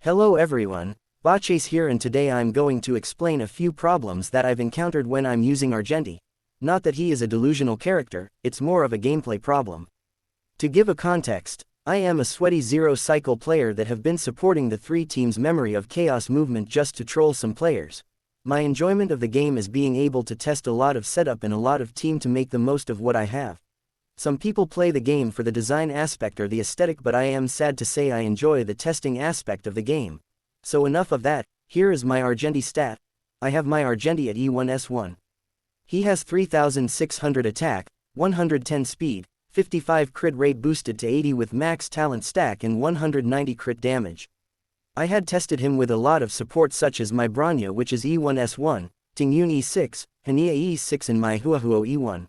Hello everyone, Bachase here, and today I'm going to explain a few problems that I've encountered when I'm using Argenti. Not that he is a delusional character, it's more of a gameplay problem. To give a context, I am a sweaty zero-cycle player that have been supporting the 3 teams Memory of Chaos movement just to troll some players. My enjoyment of the game is being able to test a lot of setup and a lot of team to make the most of what I have. Some people play the game for the design aspect or the aesthetic, but I am sad to say I enjoy the testing aspect of the game. So enough of that, here is my Argenti stat. I have my Argenti at E1S1. He has 3600 attack, 110 speed, 55 crit rate boosted to 80 with max talent stack and 190 crit damage. I had tested him with a lot of support such as my Bronya, which is E1S1, Tingyun E6, Hania E6 and my Huahuo E1.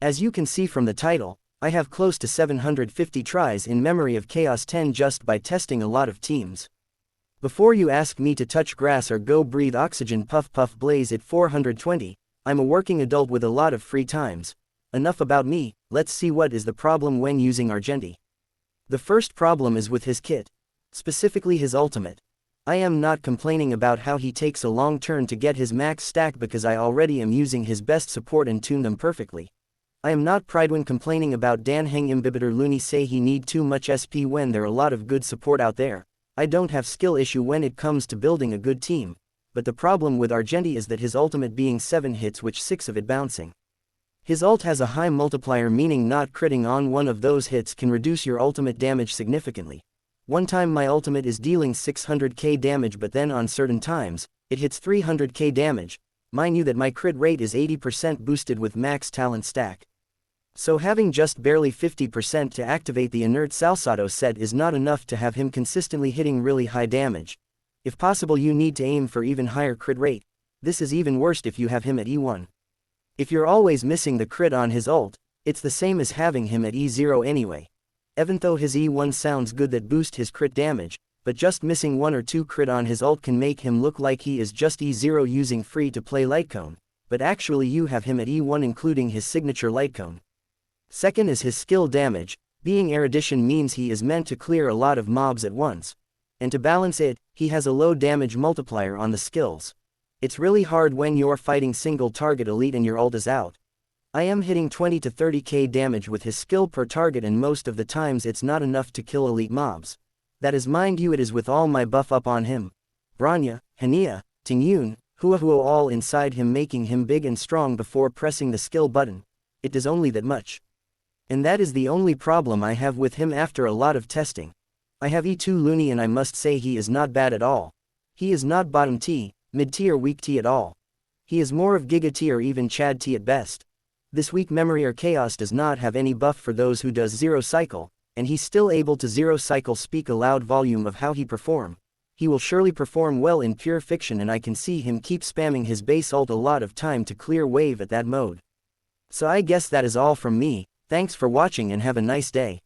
As you can see from the title, I have close to 750 tries in Memory of Chaos 10 just by testing a lot of teams. Before you ask me to touch grass or go breathe oxygen puff puff blaze at 420, I'm a working adult with a lot of free times. Enough about me, let's see what is the problem when using Argenti. The first problem is with his kit. Specifically his ultimate. I am not complaining about how he takes a long turn to get his max stack because I already am using his best support and tune them perfectly. I am not pride when complaining about Dan Heng Imbibitor Looney say he need too much SP when there are a lot of good support out there. I don't have skill issue when it comes to building a good team. But the problem with Argenti is that his ultimate being 7 hits which 6 of it bouncing. His ult has a high multiplier, meaning not critting on one of those hits can reduce your ultimate damage significantly. One time my ultimate is dealing 600k damage, but then on certain times, it hits 300k damage. Mind you that my crit rate is 80% boosted with max talent stack. So having just barely 50% to activate the inert Salsado set is not enough to have him consistently hitting really high damage. If possible you need to aim for even higher crit rate. This is even worse if you have him at E1. If you're always missing the crit on his ult, it's the same as having him at E0 anyway. Even though his E1 sounds good that boost his crit damage, but just missing 1 or 2 crit on his ult can make him look like he is just E0 using free to play light cone, but actually you have him at E1 including his signature light cone. Second is his skill damage. Being erudition means he is meant to clear a lot of mobs at once. And to balance it, he has a low damage multiplier on the skills. It's really hard when you're fighting single target elite and your ult is out. I am hitting 20 to 30k damage with his skill per target, and most of the times it's not enough to kill elite mobs. That is, mind you, it is with all my buff up on him. Bronya, Hania, Tingyun, Huahuo all inside him, making him big and strong before pressing the skill button. It does only that much. And that is the only problem I have with him after a lot of testing. I have E2 Looney and I must say he is not bad at all. He is not bottom T, mid T or weak T at all. He is more of Giga T or even Chad T at best. This weak Memory or Chaos does not have any buff for those who does zero cycle, and he's still able to zero cycle. Speak a loud volume of how he perform. He will surely perform well in pure fiction, and I can see him keep spamming his base ult a lot of time to clear wave at that mode. So I guess that is all from me. Thanks for watching and have a nice day.